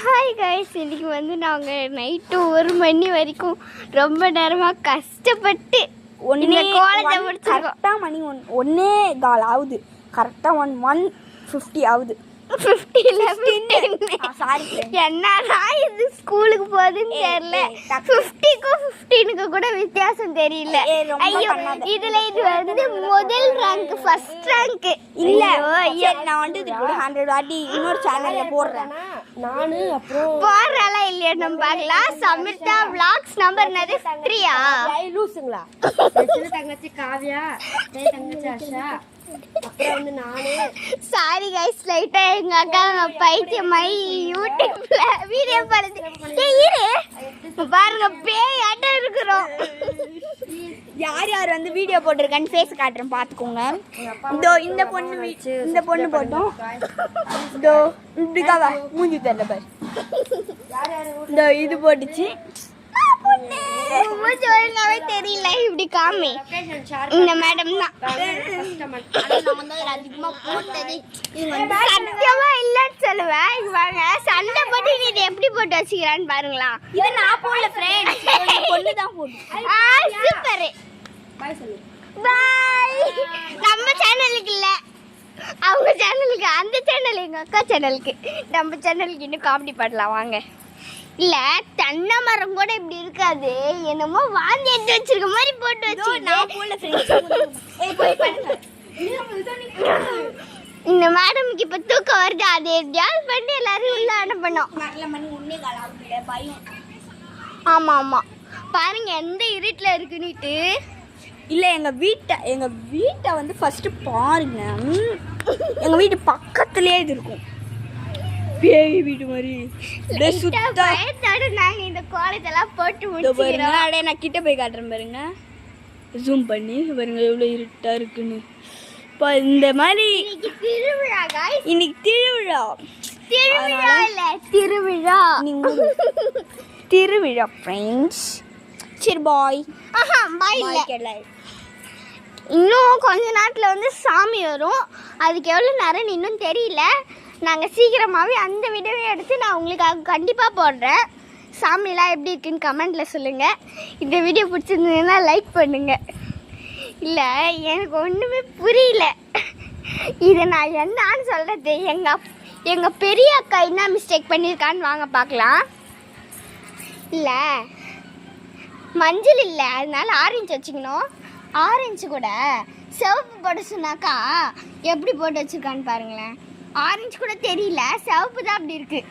Hi guys, இன்னைக்கு வந்து நாங்கள் நைட்டு 1 மணி வரைக்கும் ரொம்ப நேரமாக கஷ்டப்பட்டு ஒன்றே கோலத்தை முடிச்சிருக்கோம். கரெக்டாக மணி 1:15 ஆகுது. கரெக்டாக 1:50 ஆகுது. 50 சாரி என்னடா இது ஸ்கூலுக்கு போகுதுன்னு தெரியல. 50க்கும் 15க்கும் கூட வித்தியாசம் தெரியல. ஐயோ, இதுல இது வந்து முதல் ரேங்க், ஃபர்ஸ்ட் ரேங்க் இல்ல. நான் வந்து இது கூட 100 வாட்டி இன்னொரு சேனல்ல போடுறேன். நானு அப்புறம் போடுறாளா இல்லையா நம்ம பார்க்கலாம். சமிர்தா vlogs நம்பர் என்னது? 3-ஆ? லூசுங்களா? சின்ன தங்கச்சி காவ்யா, பெரிய தங்கச்சி அஷா, அப்புறம் வந்து நானு. சாரி கைஸ், லைட்டா எங்க அக்கா பைத்தியமாயி யூடியூப்ல வீடியோ பண்ணுது. இரு பாருங்க, பேயாட்டம் இருக்கிறோம். யார் யார் வந்து வீடியோ போட்டிருக்கான்னு ஃபேஸ் காட்டுறேன், பார்த்துக்கோங்க. இந்த பொண்ணு போட்டோம். இதோ இப்படிக்காவா மூஞ்சி தெரியல பாரு. இது போட்டுச்சு. ஒழுங்காவே தெரியல, இப்படி காமி. இந்த மேடம் தான் அதிகமா போட்டது. சத்தியமா இல்லன்னு சொல்லுவேன். இங்க பாருங்க, சண்டை போட்டு நீ இதை எப்படி போட்டு வச்சுக்கிறான்னு பாருங்களா. இதை நான் போடல ஃப்ரெண்ட்ஸ், பொண்ணு தான் போட்டு. சூப்பர், பாய் சொல்லு. பாய். நம்ம சேனலுக்கு இல்ல, அவங்க சேனலுக்கு. அந்த சேனல் எங்க அக்கா சேனலுக்கு. நம்ம சேனலுக்கு இன்னும் காமெடி பண்ணலாம் வாங்க. இல்ல, தென்னை மரம் கூட இப்படி இருக்காது, என்னமோ வாந்தி எடுத்து வச்சிருக்க மாதிரி போட்டு வச்சு. நான் போடல ஃப்ரெண்ட்ஸ். இந்த மேடமுக்கு இப்ப தூக்கம் வருது, அது எப்படியாவது பண்ணி எல்லாரும் உள்ள அனுப்பணும். நல்ல மணி 1:15 ஆகுது. பயம். ஆமா ஆமா, பாருங்க எந்த இருட்டுல இருக்குன்னுட்டு. இல்லை, எங்கள் வீட்டை வந்து ஃபஸ்ட்டு பாருங்க. எங்கள் வீட்டு பக்கத்துலேயே இது இருக்கும், பேய் வீடு மாதிரி. பயத்தோட நாங்க இந்த கோலத்தெல்லாம் போட்டு முடிச்சிக்கிறோம். அப்படியே நான் கிட்ட போய் காட்டுறேன் பாருங்க, ஜூம் பண்ணி பாருங்க எவ்வளோ இருட்டாக இருக்குன்னு. இப்போ இந்த மாதிரி திருவிழா guys. இன்னைக்கு திருவிழா. திருவிழா இல்ல, திருவிழா. திருவிழா ஃப்ரெண்ட்ஸ். சரி பாய். பாய் இல்ல, இன்னும் கொஞ்ச நேரத்தில் வந்து சாமி வரும். அதுக்கு எவ்வளோ நேரம்னு இன்னும் தெரியல. நாங்கள் சீக்கிரமாகவே அந்த வீடியோவை எடுத்து நான் உங்களுக்காக கண்டிப்பாக போடுறேன். சாமிலாம் எப்படி இருக்குன்னு கமெண்ட்டில் சொல்லுங்கள். இந்த வீடியோ பிடிச்சிருந்ததுன்னா லைக் பண்ணுங்கள். இல்லை, எனக்கு ஒன்றுமே புரியல. இதை நான் என்னான்னு சொல்கிறது. எங்கள் பெரிய அக்கா என்ன மிஸ்டேக் பண்ணியிருக்கான்னு வாங்க பார்க்கலாம். இல்லை, மஞ்சள் இல்லை, அதனால ஆரஞ்சு வச்சுக்கணும். ஆரஞ்சு கூட சிவப்பு போட சொன்னாக்கா எப்படி போட்டு வச்சுருக்கான்னு பாருங்களேன். ஆரஞ்சு கூட தெரியல, சிவப்பு தான் அப்படி இருக்குது.